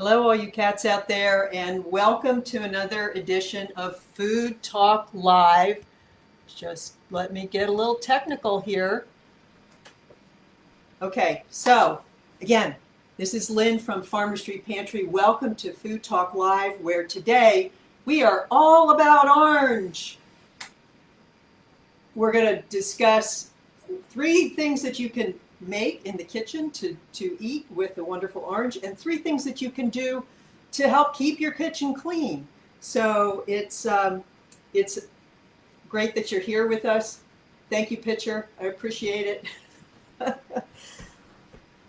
Hello, all you cats out there, and welcome to another edition of Food Talk Live. Just let me get a little technical here. Okay, so again, this is Lynn from Farmer Street Pantry. Welcome to Food Talk Live, where today we are all about orange. We're going to discuss three things that you can make in the kitchen to eat with the wonderful orange, and three things that you can do to help keep your kitchen clean. So it's great that you're here with us. Thank you, Pitcher. I appreciate it.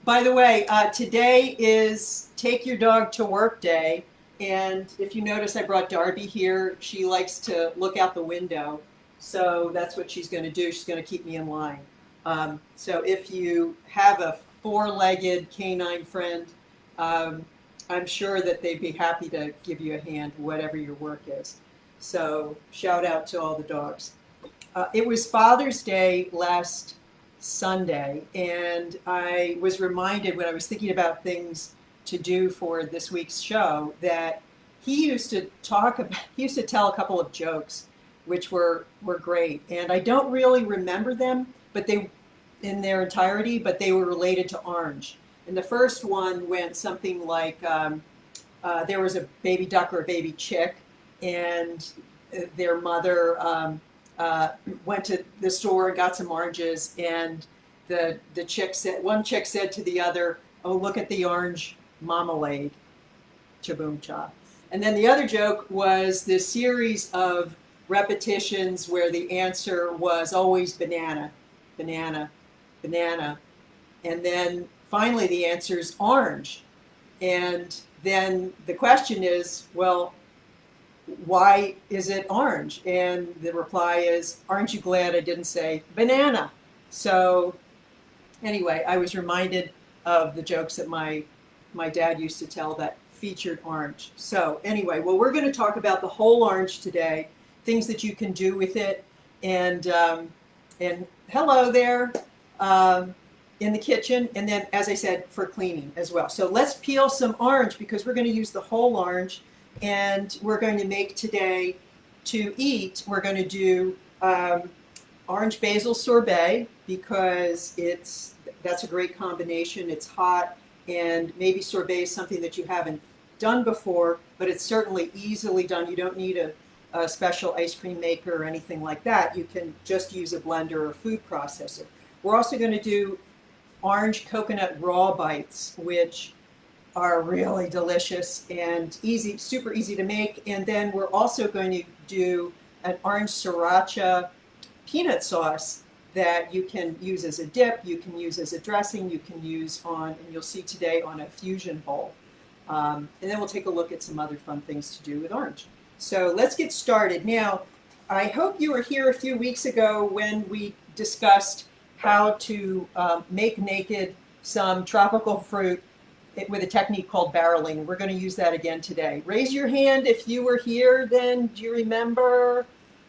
By the way, today is Take Your Dog to Work Day. And if you notice, I brought Darby here. She likes to look out the window. So that's what she's going to do. She's going to keep me in line. So if you have a four-legged canine friend, I'm sure that they'd be happy to give you a hand, whatever your work is. So shout out to all the dogs. It was Father's Day last Sunday, and I was reminded when I was thinking about things to do for this week's show that he used to tell a couple of jokes which were great, and I don't really remember them, but they in their entirety, but they were related to orange. And the first one went something like there was a baby duck or a baby chick, and their mother went to the store and got some oranges, and one chick said to the other, "Oh, look at the orange marmalade, cha-boom cha." And then the other joke was this series of repetitions where the answer was always banana, banana, banana, and then finally the answer is orange. And then the question is, well, why is it orange? And the reply is, aren't you glad I didn't say banana? So anyway, I was reminded of the jokes that my dad used to tell that featured orange. So anyway, well, we're going to talk about the whole orange today, things that you can do with it, and hello there in the kitchen, and then, as I said, for cleaning as well. So let's peel some orange because we're going to use the whole orange, and we're going to make today to eat. We're going to do orange basil sorbet because that's a great combination. It's hot, and maybe sorbet is something that you haven't done before, but it's certainly easily done. You don't need a special ice cream maker or anything like that. You can just use a blender or a food processor. We're also going to do orange coconut raw bites, which are really delicious and easy, super easy to make. And then we're also going to do an orange sriracha peanut sauce that you can use as a dip, you can use as a dressing, you can use and you'll see today on a fusion bowl. And then we'll take a look at some other fun things to do with orange. So let's get started. Now, I hope you were here a few weeks ago when we discussed how to make naked some tropical fruit with a technique called barreling. We're going to use that again today. Raise your hand if you were here then. Do you remember?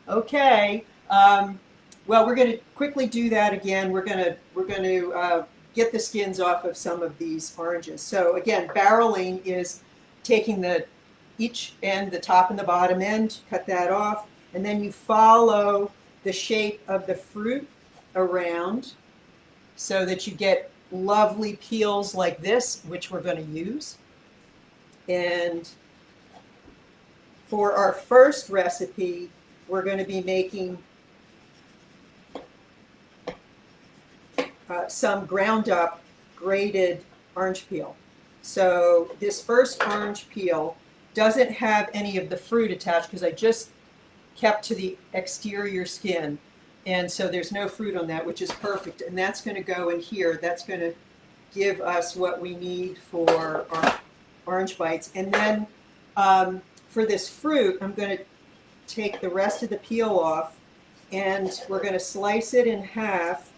Okay. Well, we're going to quickly do that again. We're going to get the skins off of some of these oranges. So again, barreling is taking each end, the top and the bottom end, cut that off, and then you follow the shape of the fruit around so that you get lovely peels like this, which we're going to use. And for our first recipe, we're going to be making some ground up grated orange peel. So this first orange peel doesn't have any of the fruit attached because I just kept to the exterior skin. And so there's no fruit on that, which is perfect. And that's going to go in here. That's going to give us what we need for our orange bites. And then for this fruit, I'm going to take the rest of the peel off, and we're going to slice it in half,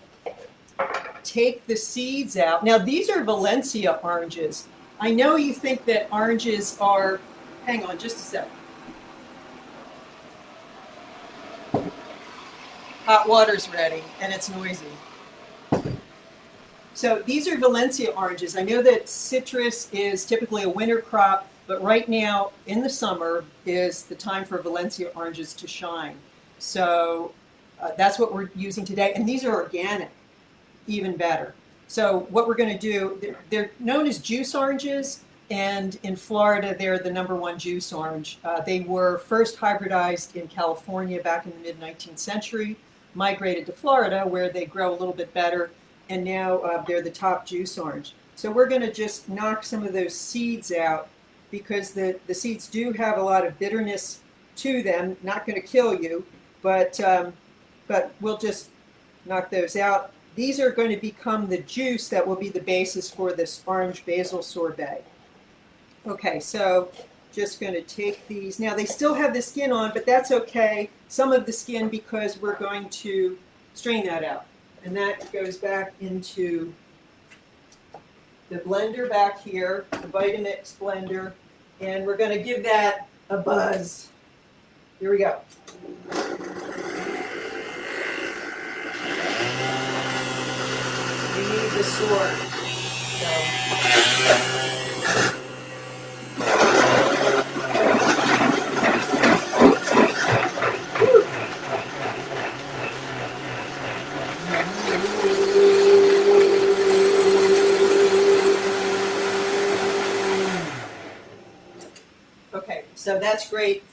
take the seeds out. Now, these are Valencia oranges. I know you think that oranges are, hang on just a sec. Hot water's ready, and it's noisy. So these are Valencia oranges. I know that citrus is typically a winter crop, but right now in the summer is the time for Valencia oranges to shine. So that's what we're using today. And these are organic, even better. So what we're going to do, they're known as juice oranges, and in Florida, they're the #1 juice orange. They were first hybridized in California back in the mid-19th century, migrated to Florida where they grow a little bit better, and now they're the top juice orange. So we're going to just knock some of those seeds out because the seeds do have a lot of bitterness to them. Not going to kill you, but we'll just knock those out. These are going to become the juice that will be the basis for this orange basil sorbet. Okay, so just going to take these. Now they still have the skin on, but that's okay. Some of the skin because we're going to strain that out. And that goes back into the blender back here, the Vitamix blender. And we're going to give that a buzz. Here we go. We need the sword. Okay, so that's great.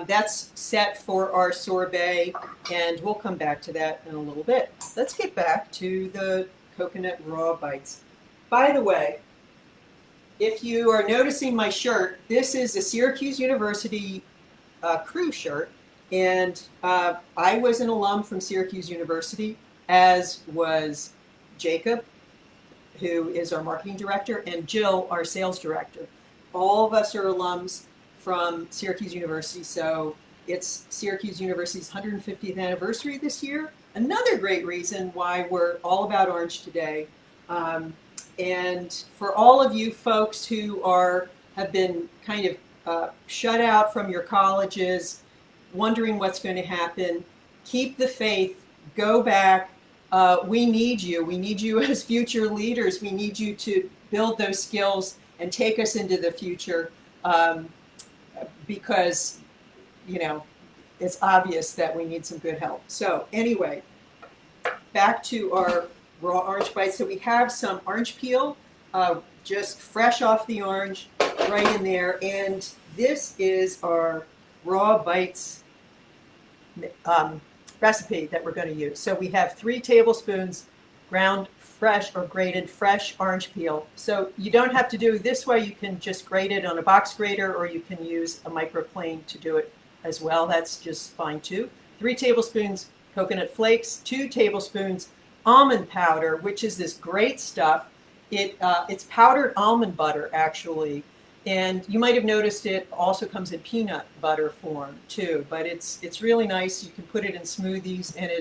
That's set for our sorbet, and we'll come back to that in a little bit. Let's get back to the coconut raw bites. By the way, if you are noticing my shirt, this is a Syracuse University crew shirt, and I was an alum from Syracuse University, as was Jacob, who is our marketing director, and Jill, our sales director. All of us are alums from Syracuse University, so it's Syracuse University's 150th anniversary this year. Another great reason why we're all about orange today. And for all of you folks who have been kind of shut out from your colleges, wondering what's going to happen, keep the faith, go back. We need you. We need you as future leaders. We need you to build those skills and take us into the future. Because, you know, it's obvious that we need some good help. So anyway, back to our raw orange bites. So we have some orange peel, just fresh off the orange, right in there. And this is our raw bites recipe that we're going to use. So we have 3 tablespoons ground fresh or grated fresh orange peel. So you don't have to do it this way. You can just grate it on a box grater, or you can use a microplane to do it as well. That's just fine too. 3 tablespoons coconut flakes, 2 tablespoons almond powder, which is this great stuff. It's powdered almond butter actually, and you might have noticed it also comes in peanut butter form too. But it's really nice. You can put it in smoothies, and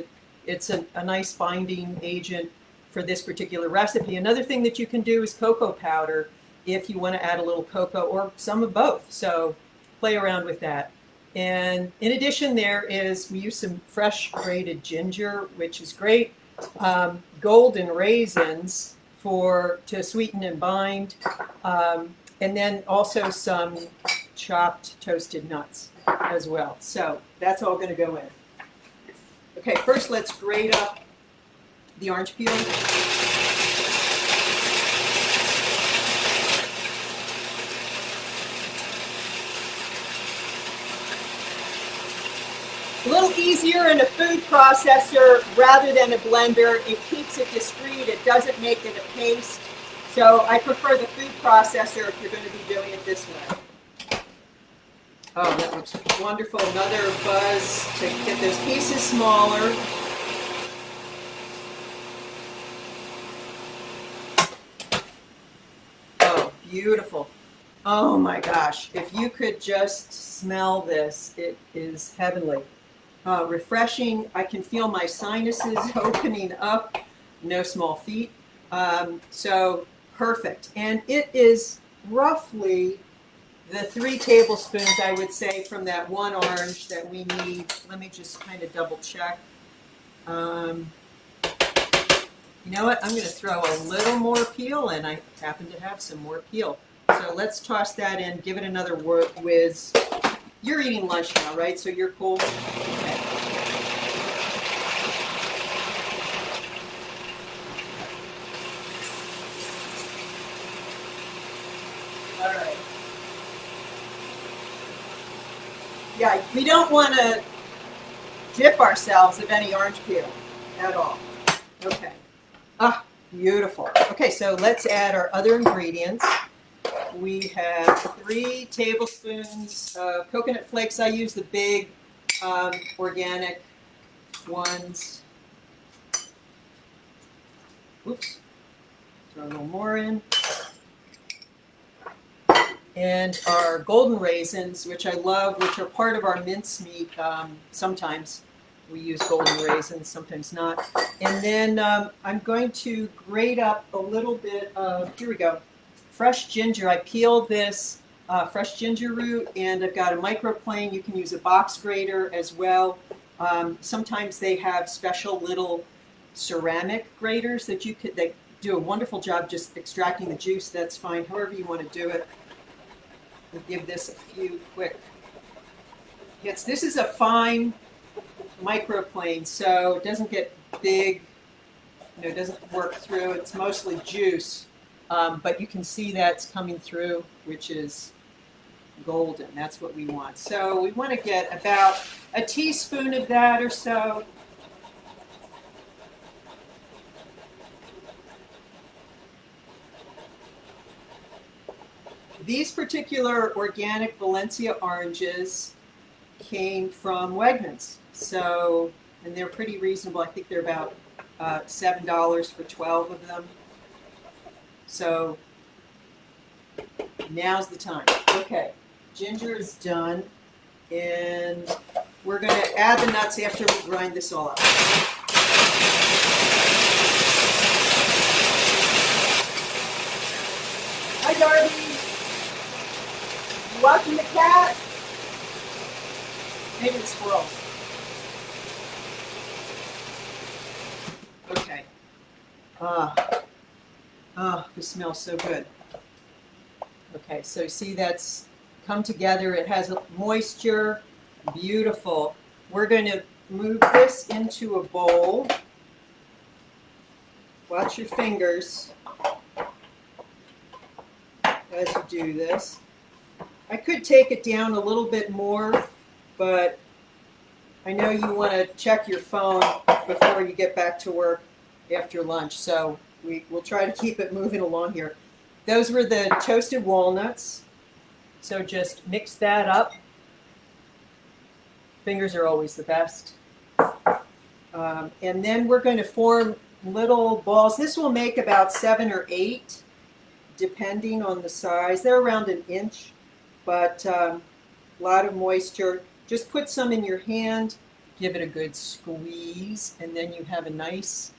it's a nice binding agent for this particular recipe. Another thing that you can do is cocoa powder if you want to add a little cocoa or some of both. So play around with that. And in addition, we use some fresh grated ginger, which is great. Golden raisins to sweeten and bind. And then also some chopped toasted nuts as well. So that's all going to go in. Okay, first let's grate up the orange peel. A little easier in a food processor rather than a blender. It keeps it discreet. It doesn't make it a paste. So I prefer the food processor if you're going to be doing it this way. Oh, that looks wonderful. Another buzz to get those pieces smaller. Beautiful. Oh my gosh. If you could just smell this, it is heavenly. Refreshing. I can feel my sinuses opening up. No small feat. So perfect. And it is roughly the 3 tablespoons, I would say, from that 1 orange that we need. Let me just kind of double check. You know what? I'm going to throw a little more peel, and I happen to have some more peel. So let's toss that in, give it another whiz. You're eating lunch now, right? So you're cool? Okay. All right. Yeah, we don't want to dip ourselves of any orange peel at all. Okay. Ah, beautiful. Okay, so let's add our other ingredients. We have 3 tablespoons of coconut flakes. I use the big organic ones. Oops. Throw a little more in. And our golden raisins, which I love, which are part of our mincemeat. Sometimes we use golden raisins, sometimes not. And then I'm going to grate up a little bit of, here we go, fresh ginger. I peeled this fresh ginger root, and I've got a microplane. You can use a box grater as well. Sometimes they have special little ceramic graters that you could, they do a wonderful job just extracting the juice. That's fine, however you want to do it. We'll give this a few quick hits. This is a fine microplane, so it doesn't get big, it doesn't work through. It's mostly juice, but you can see that's coming through, which is golden. That's what we want. So we want to get about a teaspoon of that or so. These particular organic Valencia oranges came from Wegmans. So, and they're pretty reasonable. I think they're about $7 for 12 of them. So now's the time. Okay, ginger is done, and we're going to add the nuts after we grind this all up. Hi, Darby. You watching the cat? Maybe the squirrels. Okay. This smells so good. Okay, so you see that's come together. It has moisture. Beautiful. We're going to move this into a bowl. Watch your fingers as you do this. I could take it down a little bit more, but I know you want to check your phone before you get back to work after lunch, so we'll try to keep it moving along here. Those were the toasted walnuts, so just mix that up. Fingers are always the best. And then we're going to form little balls. This will make about 7 or 8, depending on the size. They're around an inch, but a lot of moisture. Just put some in your hand, give it a good squeeze, and then you have a nice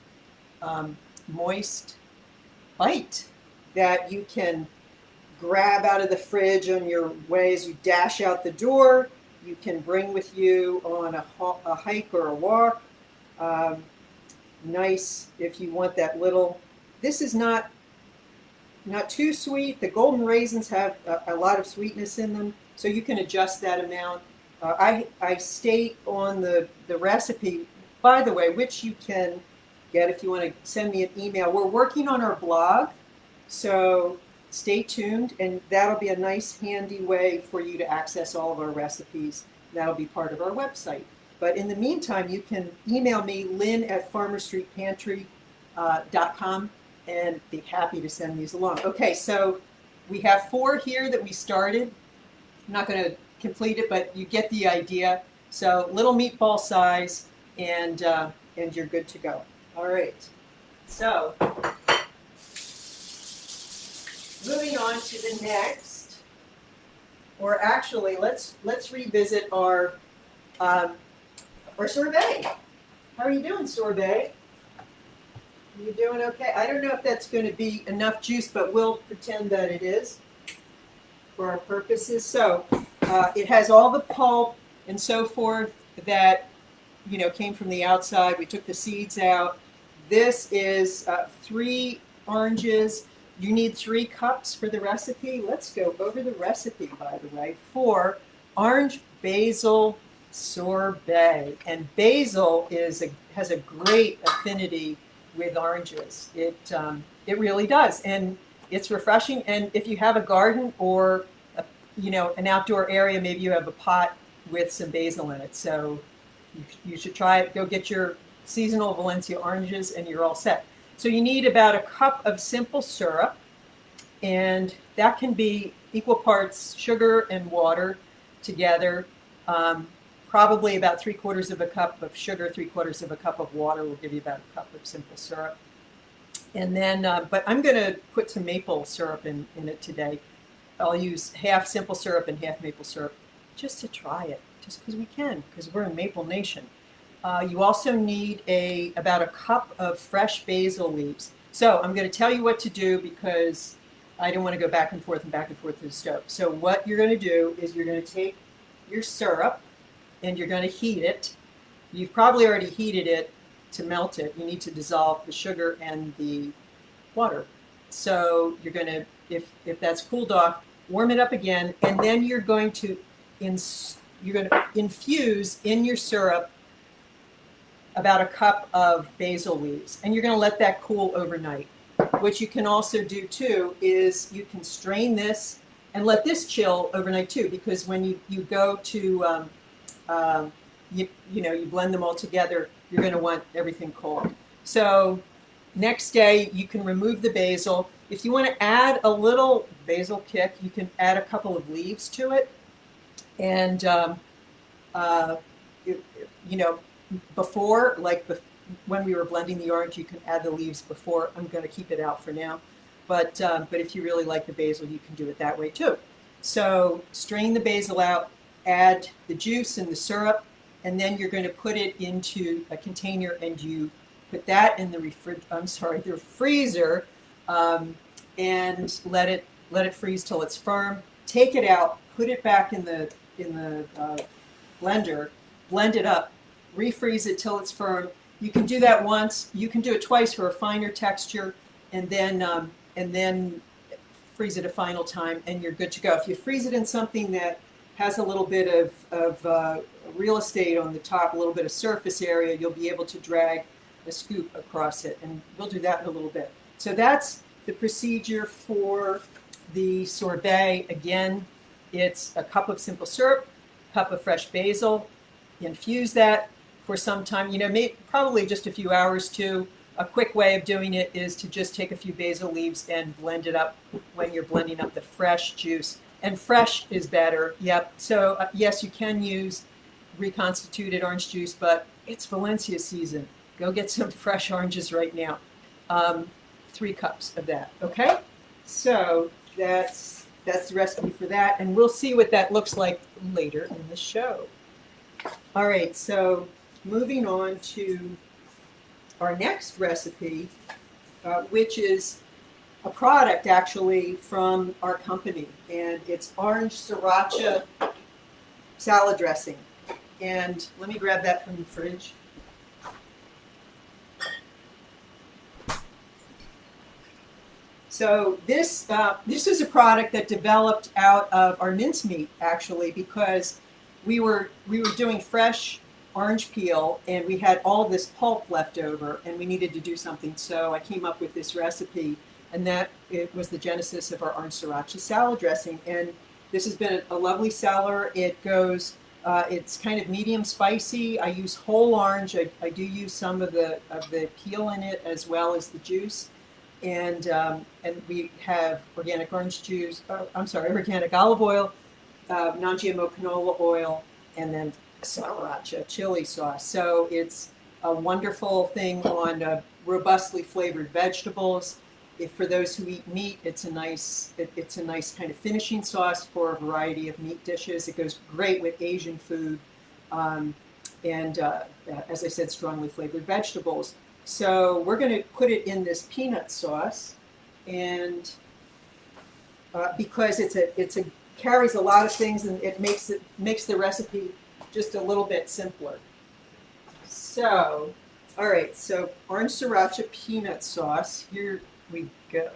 moist bite that you can grab out of the fridge on your way as you dash out the door. You can bring with you on a hike or a walk. Nice if you want that little. This is not too sweet. The golden raisins have a lot of sweetness in them, so you can adjust that amount. I state on the recipe, by the way, which you can get if you want to send me an email. We're working on our blog, so stay tuned, and that'll be a nice handy way for you to access all of our recipes. That'll be part of our website. But in the meantime, you can email me, lynn@farmerstreetpantry.com, and be happy to send these along. Okay, so we have 4 here that we started. I'm not going to complete it, but you get the idea. So little meatball size, and you're good to go. All right. So moving on to the next, or actually, let's revisit our sorbet. How are you doing, sorbet? You doing okay? I don't know if that's going to be enough juice, but we'll pretend that it is for our purposes. So it has all the pulp and so forth that came from the outside. We took the seeds out. This is 3 oranges. You need 3 cups for the recipe. Let's go over the recipe, by the way, for orange basil sorbet. And basil has a great affinity with oranges. It really does, and it's refreshing. And if you have a garden or an outdoor area, maybe you have a pot with some basil in it. So you should try it. Go get your seasonal Valencia oranges, and you're all set. So you need about a cup of simple syrup, and that can be equal parts sugar and water together. Probably about 3/4 of a cup of sugar, 3/4 of a cup of water will give you about a cup of simple syrup. And then, but I'm going to put some maple syrup in it today. I'll use half simple syrup and half maple syrup just to try it, just because we can, because we're in Maple Nation. You also need about a cup of fresh basil leaves. So I'm going to tell you what to do because I don't want to go back and forth to the stove. So what you're going to do is you're going to take your syrup and you're going to heat it. You've probably already heated it to melt it. You need to dissolve the sugar and the water. So you're going to, if that's cooled off, warm it up again, and then you're going to infuse in your syrup about a cup of basil leaves, and you're going to let that cool overnight. What you can also do too is you can strain this and let this chill overnight too, because when you go to you blend them all together, you're going to want everything cold. So next day you can remove the basil. If you want to add a little basil kick, you can add a couple of leaves to it, and before, when we were blending the orange, you can add the leaves before. I'm going to keep it out for now, but if you really like the basil, you can do it that way too. So strain the basil out, add the juice and the syrup, and then you're going to put it into a container, and you put that in the freezer, and let it freeze till it's firm. Take it out, put it back in the blender, blend it up, refreeze it till it's firm. You can do that once. You can do it twice for a finer texture, and then freeze it a final time, and you're good to go. If you freeze it in something that has a little bit of real estate on the top, a little bit of surface area, you'll be able to drag a scoop across it, and we'll do that in a little bit. So that's the procedure for the sorbet. Again, it's a cup of simple syrup, a cup of fresh basil. Infuse that for some time, probably just a few hours too. A quick way of doing it is to just take a few basil leaves and blend it up when you're blending up the fresh juice. And fresh is better, yep. So yes, you can use reconstituted orange juice, but it's Valencia season. Go get some fresh oranges right now. 3 cups of that, okay? So that's the recipe for that, and we'll see what that looks like later in the show. All right, so moving on to our next recipe, which is a product actually from our company, and it's orange sriracha salad dressing. And let me grab that from the fridge. So this is a product that developed out of our mincemeat, actually, because we were doing fresh orange peel, and we had all of this pulp left over, and we needed to do something. So I came up with this recipe, and it was the genesis of our orange sriracha salad dressing. And this has been a lovely seller. It goes, it's kind of medium spicy. I use whole orange. I do use some of the peel in it as well as the juice. And we have organic orange juice. Organic olive oil, non-GMO canola oil, and then sriracha chili sauce. So it's a wonderful thing on robustly flavored vegetables. For those who eat meat, it's a nice kind of finishing sauce for a variety of meat dishes. It goes great with Asian food, and as I said, strongly flavored vegetables. So we're going to put it in this peanut sauce, and because it carries a lot of things, and it makes the recipe just a little bit simpler. So All right, so orange sriracha peanut sauce. Here we go.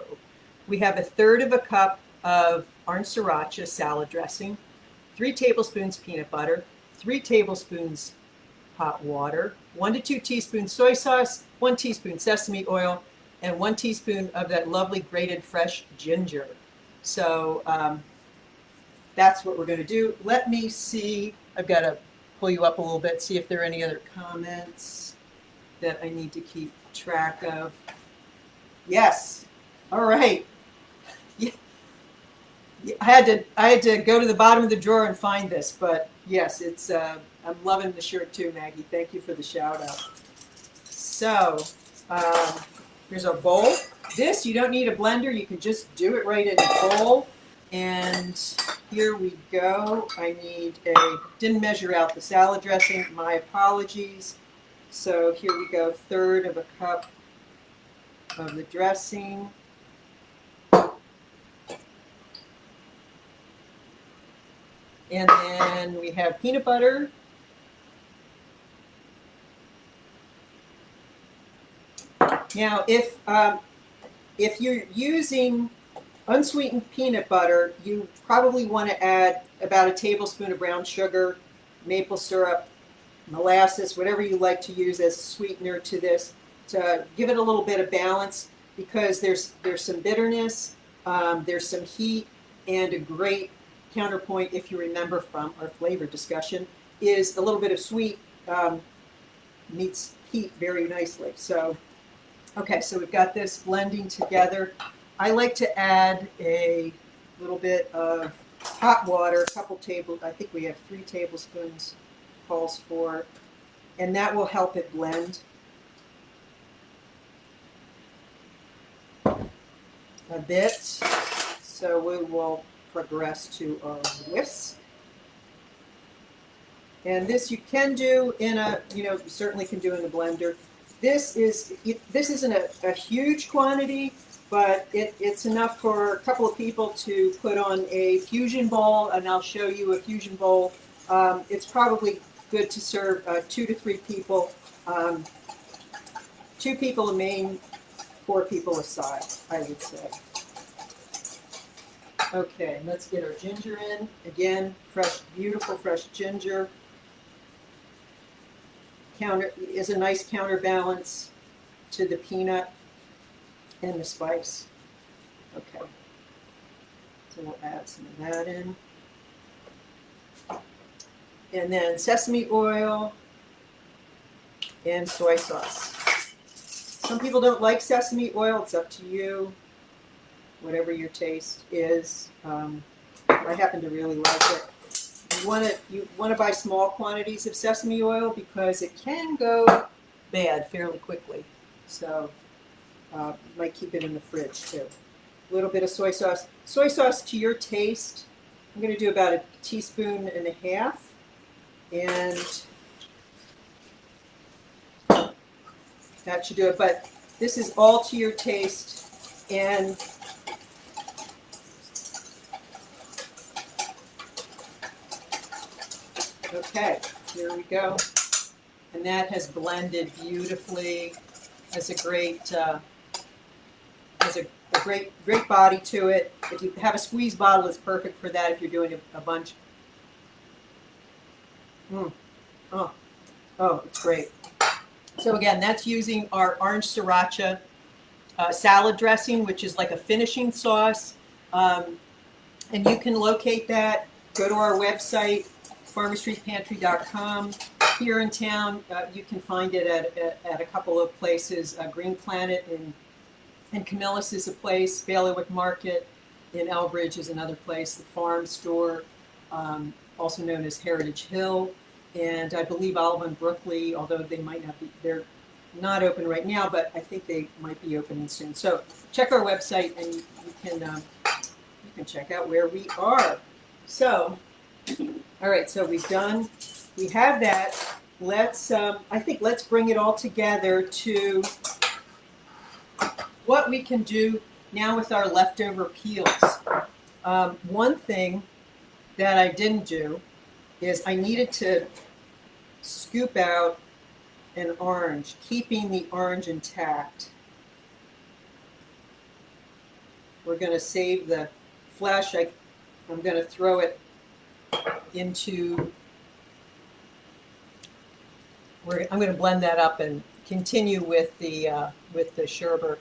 We have 1/3 cup of orange sriracha salad dressing, 3 tablespoons peanut butter, 3 tablespoons hot water, 1 to 2 teaspoons soy sauce, 1 teaspoon sesame oil, and 1 teaspoon of that lovely grated fresh ginger. So that's what we're going to do. Let me see. I've got to pull you up a little bit, see if there are any other comments that I need to keep track of. Yes. All right. Yeah. I had to go to the bottom of the drawer and find this, but yes, it's I'm loving the shirt too, Maggie. Thank you for the shout out. So here's our bowl. This, you don't need a blender. You can just do it right in a bowl. And here we go. Didn't measure out the salad dressing. My apologies. So here we go, 1/3 cup of the dressing. And then we have peanut butter. Now, if you're using unsweetened peanut butter, you probably want to add about a tablespoon of brown sugar, maple syrup, molasses, whatever you like to use as a sweetener to this, to give it a little bit of balance, because there's some bitterness, there's some heat, and a great counterpoint, if you remember from our flavor discussion, is a little bit of sweet meets heat very nicely. So, okay, so we've got this blending together. I like to add a little bit of hot water, I think we have 3 tablespoons calls for, and that will help it blend. A bit. So we will progress to our whisk. And this you can do in you certainly can do in the blender. This isn't a huge quantity, but it's enough for a couple of people to put on a fusion bowl, and I'll show you a fusion bowl. It's probably good to serve 2 to 3 people. 2 people a main, 4 people a side, I would say. Okay, let's get our ginger in. Again, beautiful fresh ginger. Is a nice counterbalance to the peanut and the spice. Okay, so we'll add some of that in. And then sesame oil and soy sauce. Some people don't like sesame oil. It's up to you, whatever your taste is. I happen to really like it. You want to buy small quantities of sesame oil because it can go bad fairly quickly. So you might keep it in the fridge too. A little bit of soy sauce. Soy sauce to your taste. I'm going to do about 1.5 teaspoons. And that should do it. But this is all to your taste. And okay, here we go. And that has blended beautifully. Has a great great body to it. If you have a squeeze bottle, it's perfect for that if you're doing a bunch. Oh, it's great. So again, that's using our orange sriracha salad dressing, which is like a finishing sauce. And you can locate that. Go to our website, farmerstreetpantry.com. Here in town, you can find it at a couple of places. Green Planet in Camillus is a place. Bailiwick Market in Elbridge is another place. The Farm Store, also known as Heritage Hill. And I believe Olive and Brookley, although they're not open right now, but I think they might be opening soon. So check our website and you can check out where we are. So, all right, so we have that. Let's bring it all together to what we can do now with our leftover peels. One thing that I didn't do is I needed to scoop out an orange, keeping the orange intact. We're going to save the flesh. I'm going to throw it into, I'm going to blend that up and continue with the sherbet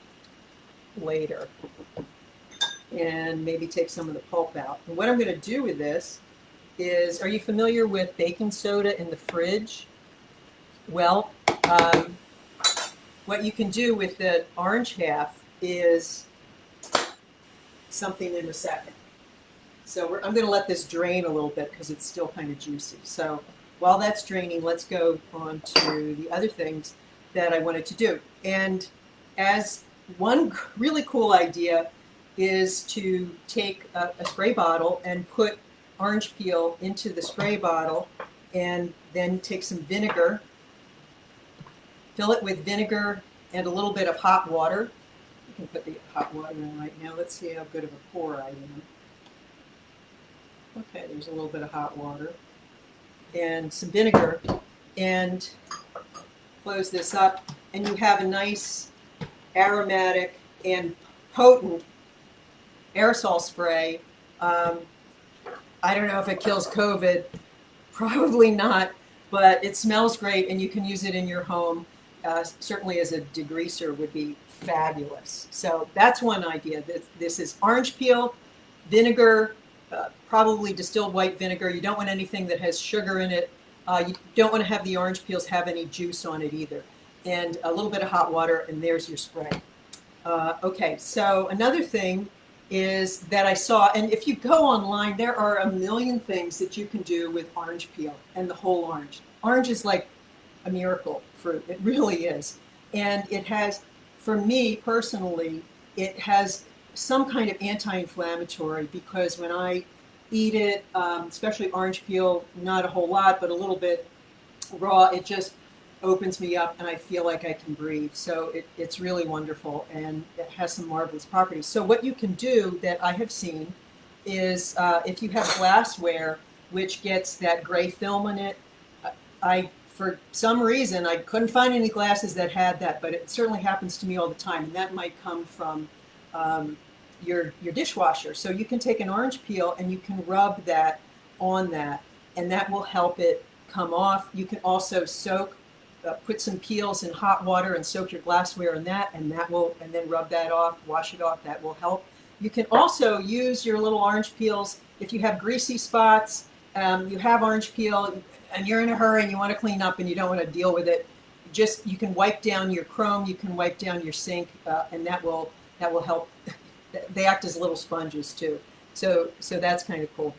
later. And maybe take some of the pulp out. And what I'm going to do with this is, are you familiar with baking soda in the fridge? Well, what you can do with the orange half is something in a second. So I'm going to let this drain a little bit because it's still kind of juicy. So while that's draining, let's go on to the other things that I wanted to do. And as one really cool idea is to take a spray bottle and put orange peel into the spray bottle and then take some vinegar, fill it with vinegar and a little bit of hot water. You can put the hot water in right now. Let's see how good of a pour I am. Okay, there's a little bit of hot water and some vinegar, and close this up, and you have a nice aromatic and potent aerosol spray. I don't know if it kills COVID, probably not, but it smells great and you can use it in your home. Certainly as a degreaser would be fabulous. So that's one idea. This is orange peel, vinegar, probably distilled white vinegar. You don't want anything that has sugar in it. You don't want to have the orange peels have any juice on it either. And a little bit of hot water, and there's your spray. Okay, so another thing is that I saw, and if you go online, there are a million things that you can do with orange peel and the whole orange. Orange is like a miracle fruit. It really is. And it has, for me personally, it has some kind of anti-inflammatory, because when I eat it, especially orange peel, not a whole lot, but a little bit raw, it just opens me up and I feel like I can breathe. So it's really wonderful and it has some marvelous properties. So what you can do that I have seen is if you have glassware which gets that gray film in it, for some reason I couldn't find any glasses that had that, but it certainly happens to me all the time, and that might come from your dishwasher. So you can take an orange peel and you can rub that on that, and that will help it come off. You can also put some peels in hot water and soak your glassware in that, and then rub that off, wash it off. That will help. You can also use your little orange peels if you have greasy spots. You have orange peel and you're in a hurry and you want to clean up and you don't want to deal with it. You can wipe down your chrome, you can wipe down your sink, and that will help. They act as little sponges too. So that's kind of cool.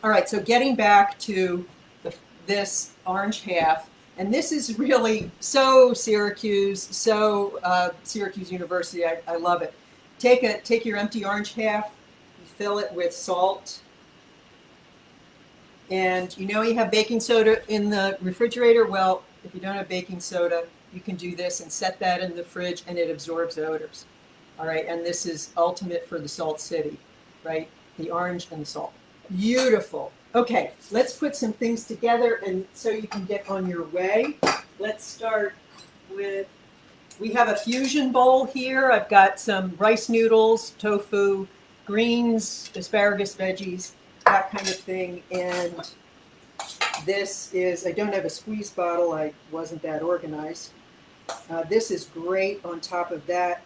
All right, so getting back to this orange half, and this is really so Syracuse, Syracuse University. I love it. Take your empty orange half, you fill it with salt, and you have baking soda in the refrigerator. Well, if you don't have baking soda, you can do this and set that in the fridge, and it absorbs odors. All right, and this is ultimate for the Salt City, right? The orange and the salt. Beautiful. Okay, let's put some things together and so you can get on your way. Let's start with, we have a fusion bowl here. I've got some rice noodles, tofu, greens, asparagus, veggies, that kind of thing. And this is, I don't have a squeeze bottle. I wasn't that organized. This is great on top of that.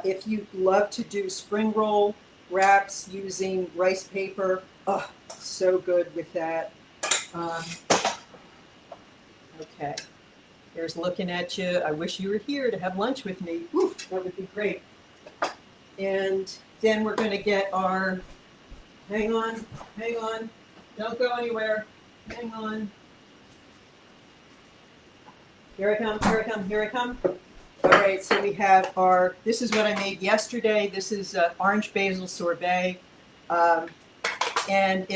If you love to do spring roll wraps using rice paper, oh, so good with that. Okay, here's looking at you. I wish you were here to have lunch with me. Whew, that would be great. And then we're going to get our, hang on, don't go anywhere, hang on. Here I come. All right, so we have this is what I made yesterday. This is orange basil sorbet. And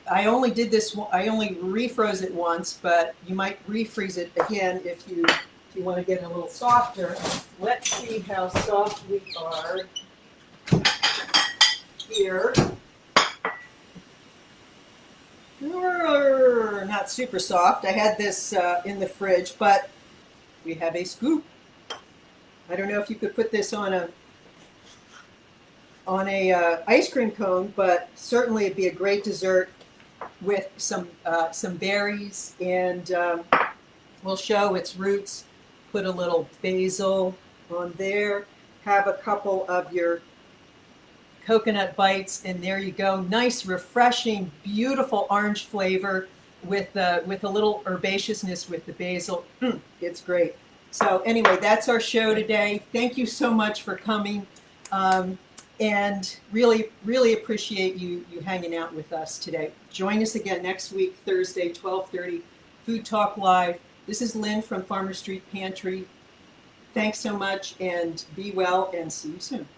I only did this, I only refroze it once, but you might refreeze it again if you want to get it a little softer. Let's see how soft we are here. Not super soft. I had this in the fridge, but we have a scoop. I don't know if you could put this on a ice cream cone, but certainly it'd be a great dessert with some berries, and we'll show its roots. Put a little basil on there. Have a couple of your coconut bites, and there you go. Nice, refreshing, beautiful orange flavor with a little herbaceousness with the basil. It's great. So anyway, that's our show today. Thank you so much for coming. And really, really appreciate you hanging out with us today. Join us again next week, Thursday, 12:30, Food Talk Live. This is Lynn from Farmer Street Pantry. Thanks so much, and be well, and see you soon.